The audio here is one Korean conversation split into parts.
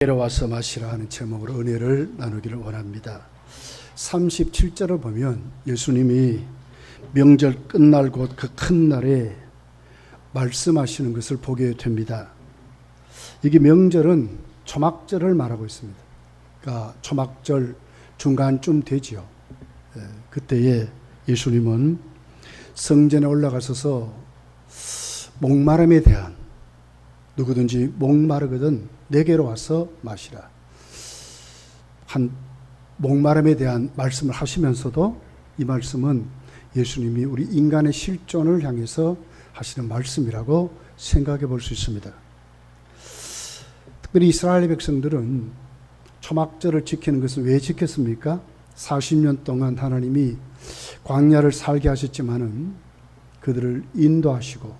내려와서 마시라 하는 제목으로 은혜를 나누기를 원합니다. 37절을 보면 예수님이 명절 끝날 곧 그 큰 날에 말씀하시는 것을 보게 됩니다. 이게 명절은 초막절을 말하고 있습니다. 그러니까 초막절 중간쯤 되지요. 그때에 예수님은 성전에 올라가셔서 목마름에 대한, 누구든지 목마르거든 내게로 와서 마시라, 한 목마름에 대한 말씀을 하시면서도 이 말씀은 예수님이 우리 인간의 실존을 향해서 하시는 말씀이라고 생각해 볼 수 있습니다. 특별히 이스라엘 백성들은 초막절을 지키는 것은 왜 지켰습니까? 40년 동안 하나님이 광야를 살게 하셨지만은 그들을 인도하시고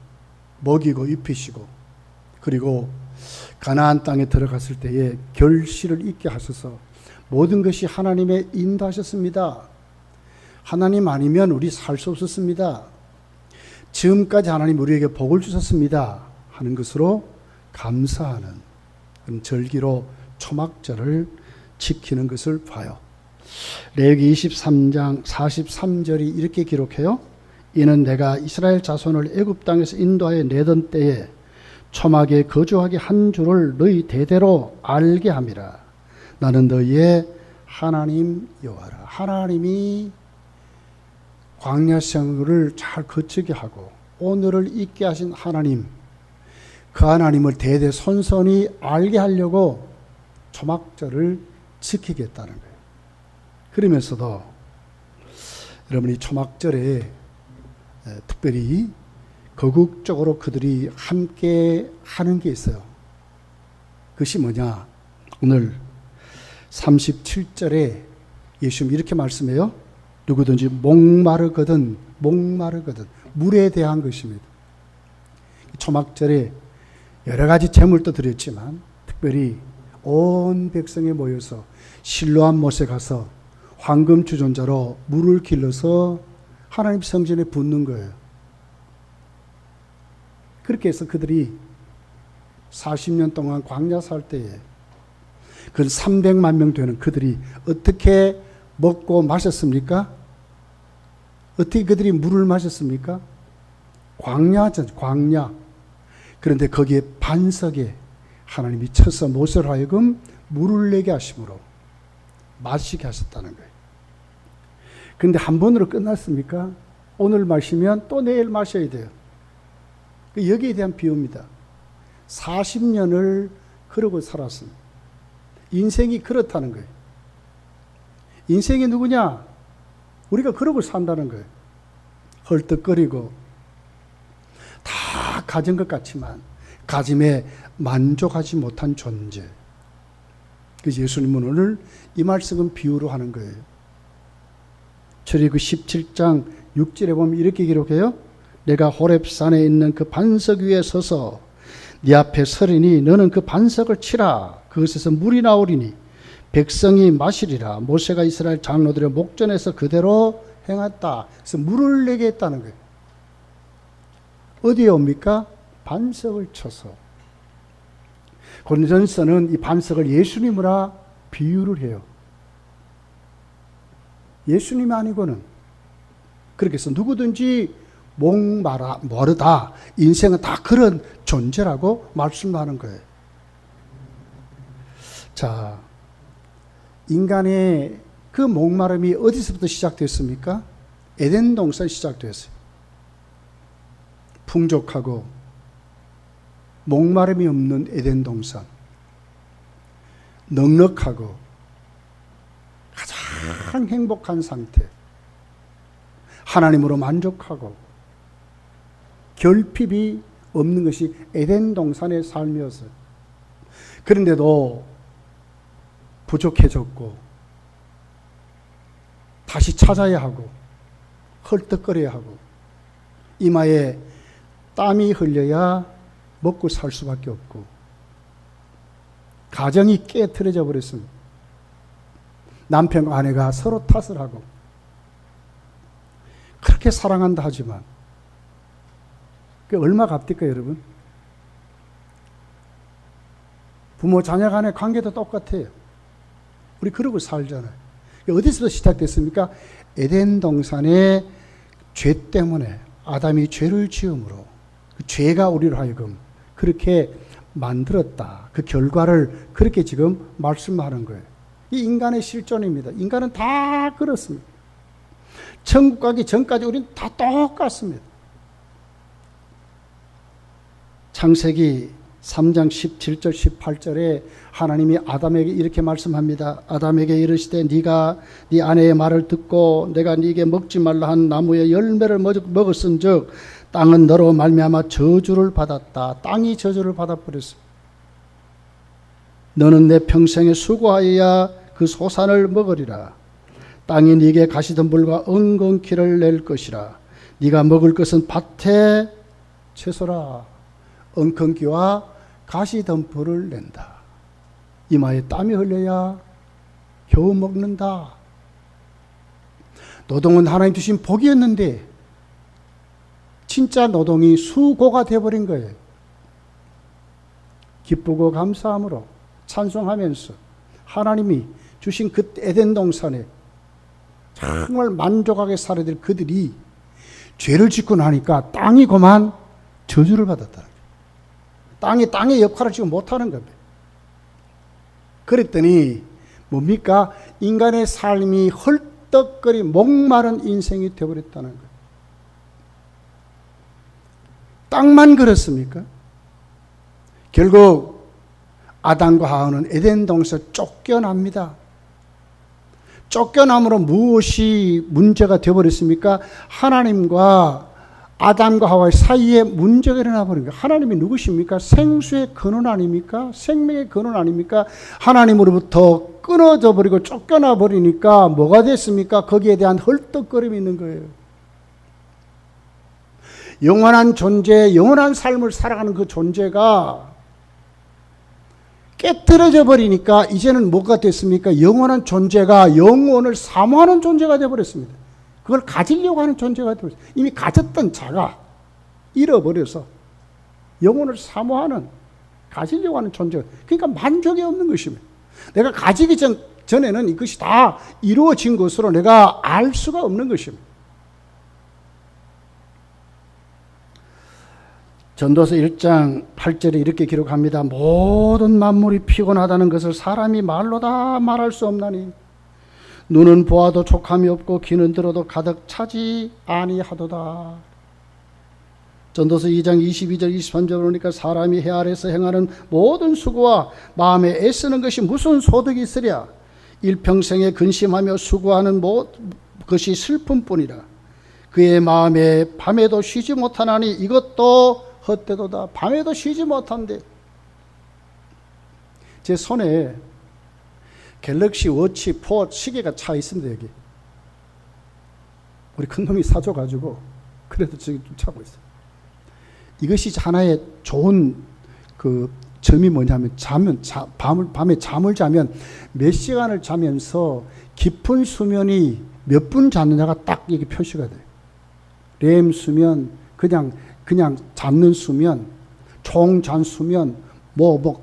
먹이고 입히시고, 그리고 가나안 땅에 들어갔을 때에 결실을 있게 하셔서 모든 것이 하나님의 인도하셨습니다. 하나님 아니면 우리 살 수 없었습니다. 지금까지 하나님 우리에게 복을 주셨습니다 하는 것으로 감사하는 그런 절기로 초막절을 지키는 것을 봐요. 레위기 23장 43절이 이렇게 기록해요. 이는 내가 이스라엘 자손을 애굽 땅에서 인도하여 내던 때에 초막에 거주하게 한 줄을 너희 대대로 알게 함이라. 나는 너희의 하나님 여호와라. 하나님이 광야 생활을 잘 거치게 하고 오늘을 있게 하신 하나님, 그 하나님을 대대손손이 알게 하려고 초막절을 지키겠다는 거예요. 그러면서도 여러분이 초막절에 특별히 거국적으로 그들이 함께 하는 게 있어요. 그것이 뭐냐? 오늘 37절에 예수님이 이렇게 말씀해요. 누구든지 목마르거든 물에 대한 것입니다. 초막절에 여러 가지 제물도 드렸지만 특별히 온 백성이 모여서 실로암 못에 가서 황금 주전자로 물을 길러서 하나님 성전에 붓는 거예요. 그렇게 해서 그들이 40년 동안 광야 살 때에 그 300만 명 되는 그들이 어떻게 먹고 마셨습니까? 어떻게 그들이 물을 마셨습니까? 광야죠, 광야. 그런데 거기에 반석에 하나님이 쳐서 모세로 하여금 물을 내게 하심으로 마시게 하셨다는 거예요. 그런데 한 번으로 끝났습니까? 오늘 마시면 또 내일 마셔야 돼요. 여기에 대한 비유입니다. 40년을 그러고 살았습니다. 인생이 그렇다는 거예요. 인생이 누구냐? 우리가 그러고 산다는 거예요. 헐떡거리고 다 가진 것 같지만 가짐에 만족하지 못한 존재. 그래서 예수님은 오늘 이 말씀은 비유로 하는 거예요. 출애굽기 17장 6절에 보면 이렇게 기록해요. 내가 호렙산에 있는 그 반석 위에 서서 네 앞에 서리니 너는 그 반석을 치라. 그것에서 물이 나오리니 백성이 마시리라. 모세가 이스라엘 장로들의 목전에서 그대로 행했다. 그래서 물을 내게 했다는 거예요. 어디에 옵니까? 반석을 쳐서. 고린도전서는 이 반석을 예수님으로 비유를 해요. 예수님이 아니고는. 그렇게 해서 누구든지 목마르다. 인생은 다 그런 존재라고 말씀하는 거예요. 자, 인간의 그 목마름이 어디서부터 시작됐습니까? 에덴 동산에 시작됐어요. 풍족하고 목마름이 없는 에덴 동산. 넉넉하고 가장 행복한 상태. 하나님으로 만족하고 결핍이 없는 것이 에덴 동산의 삶이었어요. 그런데도 부족해졌고 다시 찾아야 하고 헐떡거려야 하고 이마에 땀이 흘려야 먹고 살 수밖에 없고 가정이 깨트려져 버렸습니다. 남편과 아내가 서로 탓을 하고 그렇게 사랑한다 하지만 그게 얼마 값딜까 여러분? 부모 자녀 간의 관계도 똑같아요. 우리 그러고 살잖아요. 어디서 시작됐습니까? 에덴 동산의 죄 때문에 아담이 죄를 지음으로 그 죄가 우리로 하여금 그렇게 만들었다. 그 결과를 그렇게 지금 말씀하는 거예요. 이 인간의 실존입니다. 인간은 다 그렇습니다. 천국 가기 전까지 우리는 다 똑같습니다. 창세기 3장 17절 18절에 하나님이 아담에게 이렇게 말씀합니다. 아담에게 이르시되 네가 네 아내의 말을 듣고 내가 네게 먹지 말라 한 나무의 열매를 먹었은즉 땅은 너로 말미암아 저주를 받았다. 땅이 저주를 받아버렸습니다. 너는 내 평생에 수고하여야 그 소산을 먹으리라. 땅이 네게 가시덤불과 엉겅퀴를 낼 것이라. 네가 먹을 것은 밭에 채소라. 엉겅퀴와 가시덤불을 낸다. 이마에 땀이 흘려야 겨우 먹는다. 노동은 하나님 주신 복이었는데 진짜 노동이 수고가 되어버린 거예요. 기쁘고 감사함으로 찬송하면서 하나님이 주신 그 에덴 동산에 정말 만족하게 살아야 될 그들이 죄를 짓고 나니까 땅이 그만 저주를 받았다는 거예요. 땅의 역할을 지금 못하는 겁니다. 그랬더니 뭡니까? 인간의 삶이 헐떡거리 목마른 인생이 되어버렸다는 거예요. 땅만 그렇습니까? 결국 아담과 하와는 에덴 동산에서 쫓겨납니다. 쫓겨남으로 무엇이 문제가 되어버렸습니까? 하나님과 아담과 하와의 사이에 문제가 일어나 버린 거예요. 하나님이 누구십니까? 생수의 근원 아닙니까? 생명의 근원 아닙니까? 하나님으로부터 끊어져 버리고 쫓겨나 버리니까 뭐가 됐습니까? 거기에 대한 헐떡거림이 있는 거예요. 영원한 존재, 영원한 삶을 살아가는 그 존재가 깨트려져 버리니까 이제는 뭐가 됐습니까? 영원한 존재가 영혼을 사모하는 존재가 되어버렸습니다. 그걸 가지려고 하는 존재가 되어버렸습니다. 이미 가졌던 자가 잃어버려서 영혼을 사모하는, 가지려고 하는 존재가, 그러니까 만족이 없는 것입니다. 내가 가지기 전에는 이것이 다 이루어진 것으로 내가 알 수가 없는 것입니다. 전도서 1장 8절에 이렇게 기록합니다. 모든 만물이 피곤하다는 것을 사람이 말로 다 말할 수 없나니 눈은 보아도 족함이 없고 귀는 들어도 가득 차지 아니하도다. 전도서 2장 22절 23절 보니까 사람이 해 아래서 행하는 모든 수고와 마음에 애쓰는 것이 무슨 소득이 있으랴. 일평생에 근심하며 수고하는 것이 슬픔뿐이라. 그의 마음에 밤에도 쉬지 못하나니 이것도 헛되도다. 밤에도 쉬지 못한대. 제 손에 갤럭시 워치 4 시계가 차 있습니다. 여기 우리 큰놈이 사줘가지고 그래도 저기 좀 차고 있어요. 이것이 하나의 좋은 그 점이 뭐냐면 밤에 잠을 자면 몇 시간을 자면서 깊은 수면이 몇 분 잤느냐가 딱 이게 표시가 돼요. 렘 수면, 그냥 잠는 수면, 총잔 수면,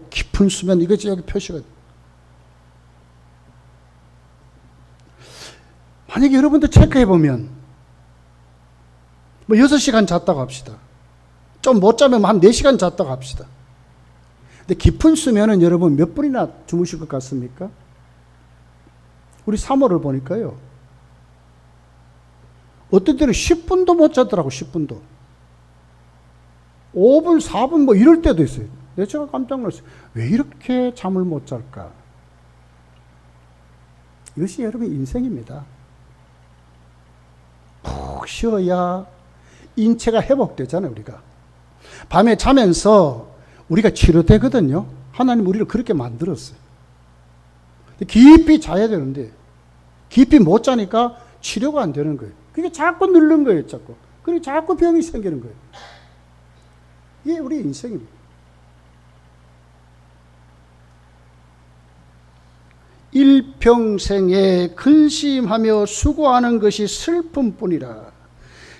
깊은 수면, 이것이 여기 표시가 돼요. 만약에 여러분들 체크해보면, 6시간 잤다고 합시다. 좀 못 자면 한 4시간 잤다고 합시다. 근데 깊은 수면은 여러분 몇 분이나 주무실 것 같습니까? 우리 3호를 보니까요. 어떤 때는 10분도 못 자더라고, 10분도. 5분, 4분 이럴 때도 있어요. 제가 깜짝 놀랐어요. 왜 이렇게 잠을 못 잘까? 이것이 여러분 인생입니다. 푹 쉬어야 인체가 회복되잖아요, 우리가. 밤에 자면서 우리가 치료되거든요. 하나님 우리를 그렇게 만들었어요. 깊이 자야 되는데 깊이 못 자니까 치료가 안 되는 거예요. 그게 자꾸 늙는 거예요, 자꾸. 그리고 자꾸 병이 생기는 거예요. 이게 우리 인생입니다. 일평생에 근심하며 수고하는 것이 슬픔뿐이라.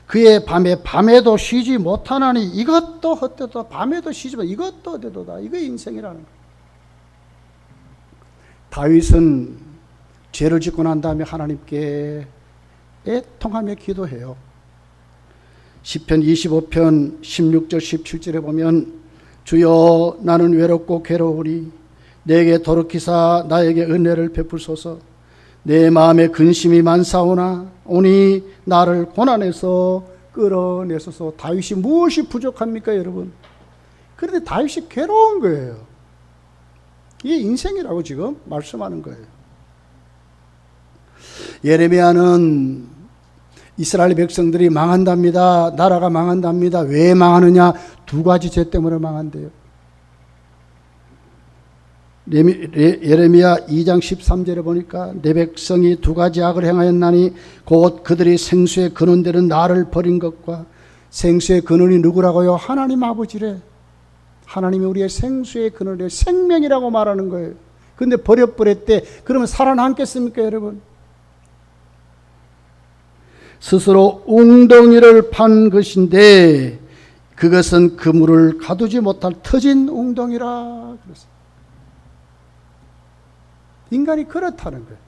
그의 밤에도 쉬지 못하나니 이것도 헛되도다. 밤에도 쉬지 못, 이것도 헛되도다. 이거 인생이라는 거예요. 다윗은 죄를 짓고 난 다음에 하나님께 애통하며 기도해요. 시편 25편 16절 17절에 보면 주여 나는 외롭고 괴로우리 내게 돌이키사 나에게 은혜를 베풀소서. 내 마음에 근심이 많사오나 오니 나를 고난에서 끌어내소서. 다윗이 무엇이 부족합니까 여러분? 그런데 다윗이 괴로운 거예요. 이게 인생이라고 지금 말씀하는 거예요. 예레미야는 이스라엘 백성들이 망한답니다. 나라가 망한답니다. 왜 망하느냐? 두 가지 죄 때문에 망한대요. 예레미야 2장 13절에 보니까 내 백성이 두 가지 악을 행하였나니 곧 그들이 생수의 근원되는 나를 버린 것과 생수의 근원이 누구라고요? 하나님 아버지래. 하나님이 우리의 생수의 근원이래. 생명이라고 말하는 거예요. 근데 버려버렸대. 그러면 살아남겠습니까 여러분? 스스로 웅덩이를 판 것인데 그것은 그물을 가두지 못할 터진 웅덩이라 그랬어요. 인간이 그렇다는 거예요.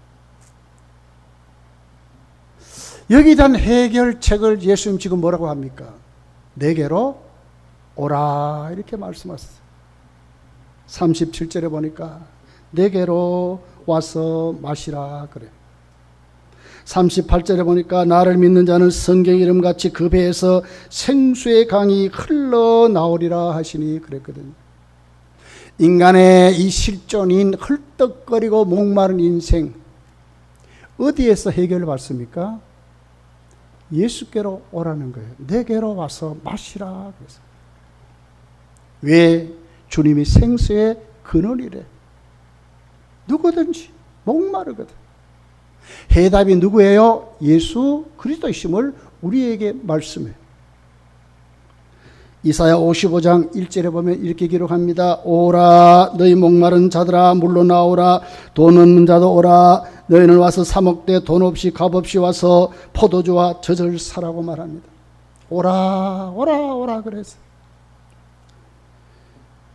여기에 대한 해결책을 예수님 지금 뭐라고 합니까? 내게로 오라 이렇게 말씀하셨어요. 37절에 보니까 내게로 와서 마시라 그래요. 38절에 보니까 나를 믿는 자는 성경 이름같이 그 배에서 생수의 강이 흘러나오리라 하시니 그랬거든요. 인간의 이 실존인 헐떡거리고 목마른 인생 어디에서 해결을 받습니까? 예수께로 오라는 거예요. 내게로 와서 마시라 그래서. 왜? 주님이 생수의 근원이래. 누구든지 목마르거든. 해답이 누구예요? 예수 그리스도이심을 우리에게 말씀해요. 이사야 55장 1절에 보면 이렇게 기록합니다. 오라 너희 목마른 자들아 물로 나오라 돈 없는 자도 오라 너희는 와서 사 먹되 돈 없이 값 없이 와서 포도주와 젖을 사라고 말합니다. 오라 오라 오라 그래서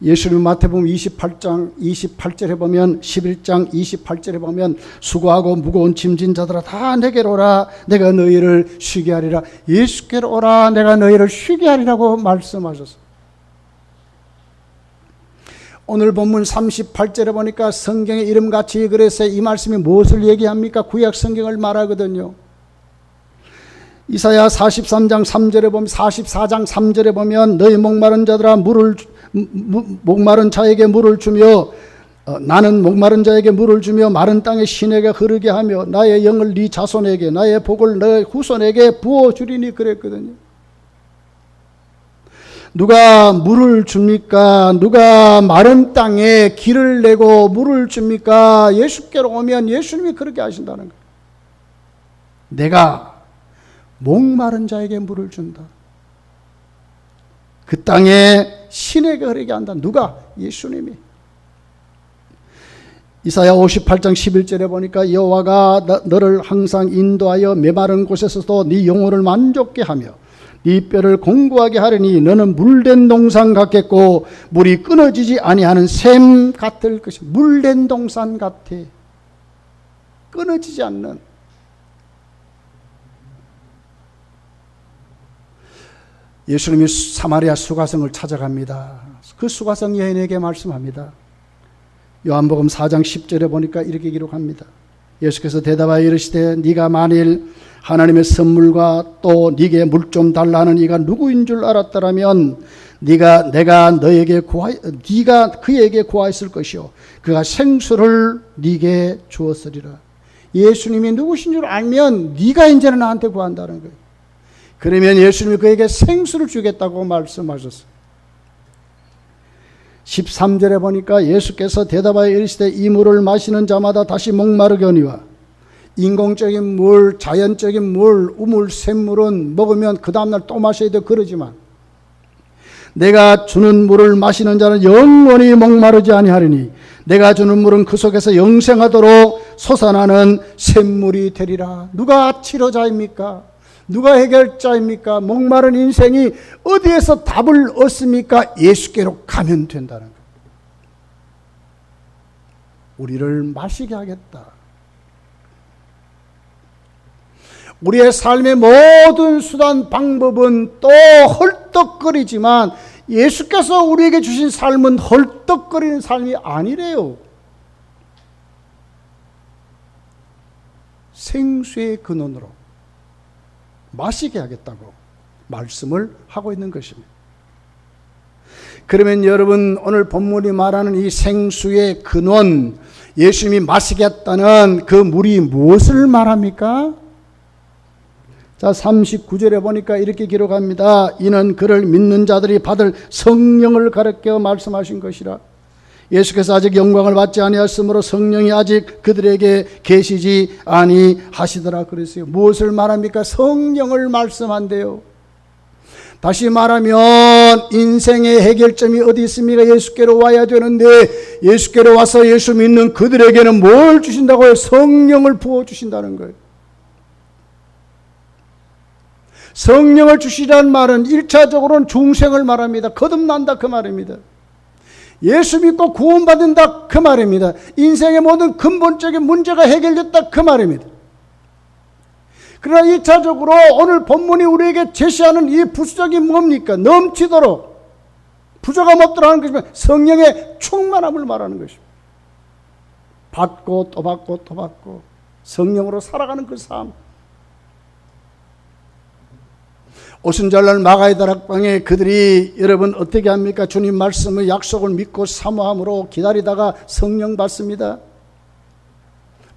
예수님 마태복음 28장 28절에 보면 11장 28절에 보면 수고하고 무거운 짐진 자들아 다 내게로 오라 내가 너희를 쉬게 하리라. 예수께로 오라 내가 너희를 쉬게 하리라고 말씀하셨어요. 오늘 본문 38절에 보니까 성경의 이름같이 그래서 이 말씀이 무엇을 얘기합니까? 구약 성경을 말하거든요. 이사야 43장 3절에 보면 44장 3절에 보면 너희 목마른 자들아 목마른 자에게 물을 주며 나는 목마른 자에게 물을 주며 마른 땅에 시내가 흐르게 하며 나의 영을 네 자손에게 나의 복을 너의 후손에게 부어주리니 그랬거든요. 누가 물을 줍니까? 누가 마른 땅에 길을 내고 물을 줍니까? 예수께로 오면 예수님이 그렇게 하신다는 거예요. 내가 목마른 자에게 물을 준다. 그 땅에 시내가 흐르게 한다. 누가? 예수님이. 이사야 58장 11절에 보니까 여호와가 너를 항상 인도하여 메마른 곳에서도 네 영혼을 만족케 하며 네 뼈를 공고하게 하리니 너는 물된 동산 같겠고 물이 끊어지지 아니하는 샘 같을 것이다. 물된 동산 같아. 끊어지지 않는. 예수님이 사마리아 수가성을 찾아갑니다. 그 수가성 여인에게 말씀합니다. 요한복음 4장 10절에 보니까 이렇게 기록합니다. 예수께서 대답하여 이르시되 네가 만일 하나님의 선물과 또 네게 물 좀 달라 하는 이가 누구인 줄 알았더라면 네가 그에게 구하였을 것이요 그가 생수를 네게 주었으리라. 예수님이 누구신 줄 알면 네가 이제는 나한테 구한다는 거예요. 그러면 예수님이 그에게 생수를 주겠다고 말씀하셨어요. 13절에 보니까 예수께서 대답하여 이르시되 이 물을 마시는 자마다 다시 목마르거니와 인공적인 물, 자연적인 물, 우물, 샘물은 먹으면 그 다음날 또 마셔야 돼. 그러지만 내가 주는 물을 마시는 자는 영원히 목마르지 아니하리니 내가 주는 물은 그 속에서 영생하도록 솟아나는 샘물이 되리라. 누가 치료자입니까? 누가 해결자입니까? 목마른 인생이 어디에서 답을 얻습니까? 예수께로 가면 된다는 거예요. 우리를 마시게 하겠다. 우리의 삶의 모든 수단 방법은 또 헐떡거리지만 예수께서 우리에게 주신 삶은 헐떡거리는 삶이 아니래요. 생수의 근원으로 마시게 하겠다고 말씀을 하고 있는 것입니다. 그러면 여러분, 오늘 본문이 말하는 이 생수의 근원, 예수님이 마시겠다는 그 물이 무엇을 말합니까? 자, 39절에 보니까 이렇게 기록합니다. 이는 그를 믿는 자들이 받을 성령을 가르쳐 말씀하신 것이라. 예수께서 아직 영광을 받지 아니하였으므로 성령이 아직 그들에게 계시지 아니하시더라 그랬어요. 무엇을 말합니까? 성령을 말씀한대요. 다시 말하면 인생의 해결점이 어디 있습니까? 예수께로 와야 되는데 예수께로 와서 예수 믿는 그들에게는 뭘 주신다고요? 성령을 부어주신다는 거예요. 성령을 주시라는 말은 1차적으로는 중생을 말합니다. 거듭난다 그 말입니다. 예수 믿고 구원받는다 그 말입니다. 인생의 모든 근본적인 문제가 해결됐다 그 말입니다. 그러나 2차적으로 오늘 본문이 우리에게 제시하는 이 부수적인 뭡니까? 넘치도록 부족함 없도록 하는 것이면 성령의 충만함을 말하는 것입니다. 받고 또 받고 또 받고 성령으로 살아가는 그 삶. 오순절날 마가의 다락방에 그들이 여러분 어떻게 합니까? 주님 말씀의 약속을 믿고 사모함으로 기다리다가 성령 받습니다.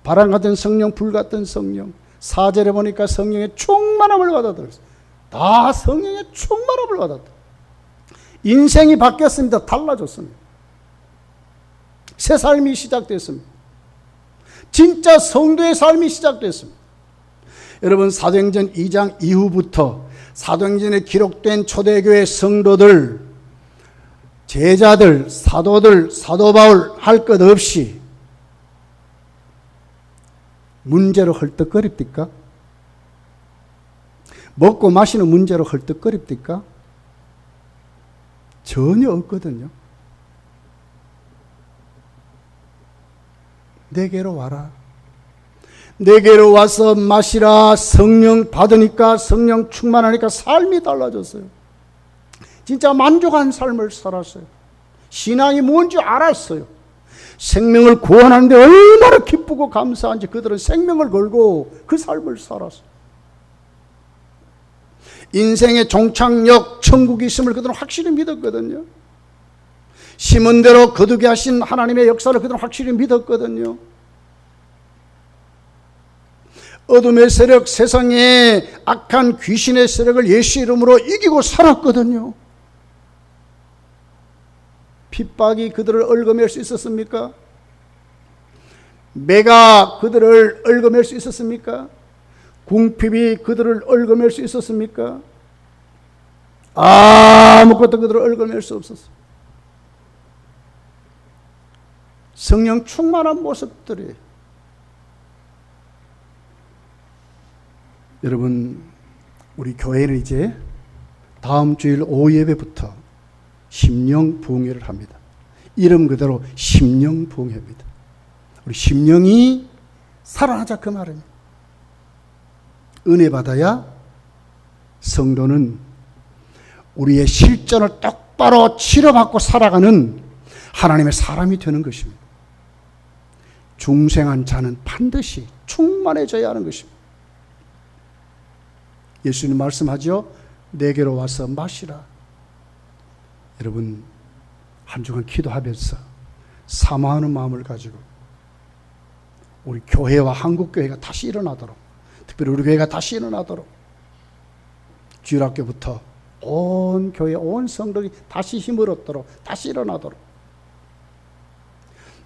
바람 같은 성령, 불 같은 성령. 4절에 보니까 성령의 충만함을 받아들였어요. 다 성령의 충만함을 받았다. 인생이 바뀌었습니다. 달라졌습니다. 새 삶이 시작됐습니다. 진짜 성도의 삶이 시작됐습니다. 여러분, 사도행전 2장 이후부터 사도행전에 기록된 초대교회 성도들, 제자들, 사도들, 사도 바울 할 것 없이 문제로 헐떡거립니까? 먹고 마시는 문제로 헐떡거립니까? 전혀 없거든요. 내게로 와라. 내게로 와서 마시라. 성령 받으니까, 성령 충만하니까 삶이 달라졌어요. 진짜 만족한 삶을 살았어요. 신앙이 뭔지 알았어요. 생명을 구원하는데 얼마나 기쁘고 감사한지 그들은 생명을 걸고 그 삶을 살았어요. 인생의 종착역 천국이 있음을 그들은 확실히 믿었거든요. 심은 대로 거두게 하신 하나님의 역사를 그들은 확실히 믿었거든요. 어둠의 세력, 세상의 악한 귀신의 세력을 예수 이름으로 이기고 살았거든요. 핍박이 그들을 얽어맬 수 있었습니까? 매가 그들을 얽어맬 수 있었습니까? 궁핍이 그들을 얽어맬 수 있었습니까? 아무것도 그들을 얽어맬 수 없었어요. 성령 충만한 모습들이. 여러분, 우리 교회는 이제 다음 주일 오후 예배부터 심령 부흥회를 합니다. 이름 그대로 심령 부흥회입니다. 우리 심령이 살아나자 그 말입니다. 은혜 받아야 성도는 우리의 실전을 똑바로 치료받고 살아가는 하나님의 사람이 되는 것입니다. 중생한 자는 반드시 충만해져야 하는 것입니다. 예수님 말씀하죠. 내게로 와서 마시라. 여러분, 한 주간 기도하면서 사모하는 마음을 가지고 우리 교회와 한국교회가 다시 일어나도록, 특별히 우리 교회가 다시 일어나도록, 주일학교부터 온 교회, 온 성도들이 다시 힘을 얻도록, 다시 일어나도록,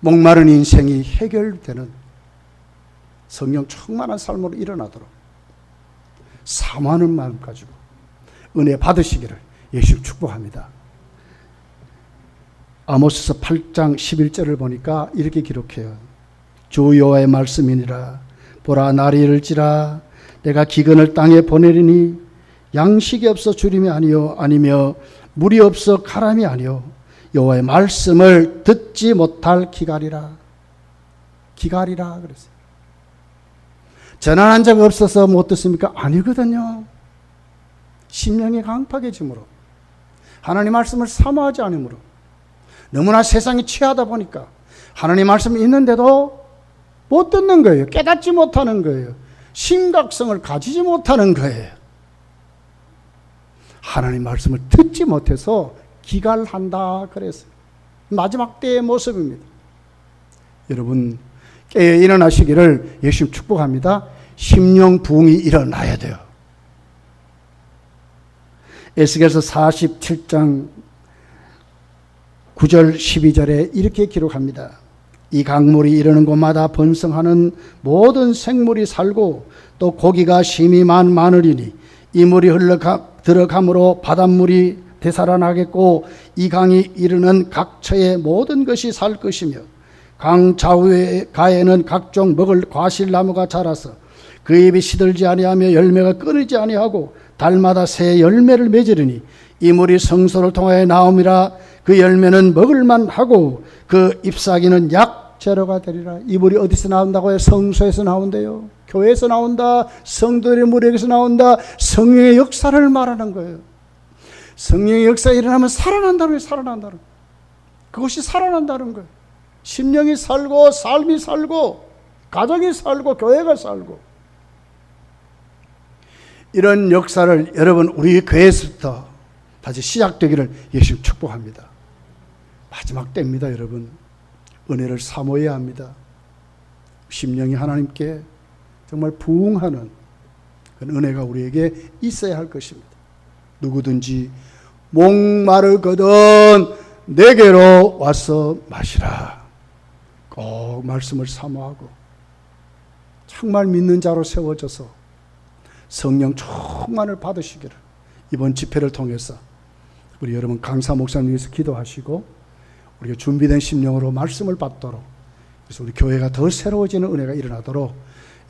목마른 인생이 해결되는 성령 충만한 삶으로 일어나도록 사모하는 마음 가지고 은혜 받으시기를 예수 축복합니다. 아모스서 8장 11절을 보니까 이렇게 기록해요. 주 여호와의 말씀이니라. 보라, 날이 이를지라 내가 기근을 땅에 보내리니 양식이 없어 주림이 아니요 아니며 물이 없어 가람이 아니요 여호와의 말씀을 듣지 못할 기갈이라. 기갈이라 그랬어요. 전환한 적 없어서 못 듣습니까? 아니거든요. 심령이 강팍해짐으로, 하나님 말씀을 사모하지 않으므로, 너무나 세상에 취하다 보니까 하나님 말씀이 있는데도 못 듣는 거예요. 깨닫지 못하는 거예요. 심각성을 가지지 못하는 거예요. 하나님 말씀을 듣지 못해서 기갈한다 그랬어요. 마지막 때의 모습입니다. 여러분 깨어 일어나시기를 예수님 축복합니다. 심령 부흥이 일어나야 돼요. 에스겔서 47장 9절 12절에 이렇게 기록합니다. 이 강물이 이르는 곳마다 번성하는 모든 생물이 살고 또 고기가 심히 많으리니 이 물이 들어감으로 바닷물이 되살아나겠고 이 강이 이르는 각처의 모든 것이 살 것이며 강 좌우가에는 각종 먹을 과실나무가 자라서 그 잎이 시들지 아니하며 열매가 끊이지 아니하고 달마다 새 열매를 맺으리니 이 물이 성소를 통하여 나옴이라. 그 열매는 먹을만 하고 그 잎사귀는 약재료가 되리라. 이 물이 어디서 나온다고요? 성소에서 나온대요. 교회에서 나온다. 성도들의 물에서 나온다. 성령의 역사를 말하는 거예요. 성령의 역사가 일어나면 살아난다는 거예요. 살아난다는 거예요. 그것이 살아난다는 거예요. 심령이 살고 삶이 살고 가정이 살고 교회가 살고, 이런 역사를 여러분 우리 교회에서부터 다시 시작되기를 예수님 축복합니다. 마지막 때입니다. 여러분 은혜를 사모해야 합니다. 심령이 하나님께 정말 부응하는 그런 은혜가 우리에게 있어야 할 것입니다. 누구든지 목마르거든 내게로 와서 마시라. 꼭 말씀을 사모하고 정말 믿는 자로 세워져서 성령 충만을 받으시기를 이번 집회를 통해서 우리 여러분 강사 목사님 위해서 기도하시고 우리가 준비된 심령으로 말씀을 받도록, 그래서 우리 교회가 더 새로워지는 은혜가 일어나도록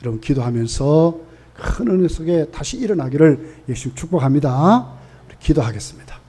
여러분 기도하면서 큰 은혜 속에 다시 일어나기를 예수님 축복합니다. 우리 기도하겠습니다.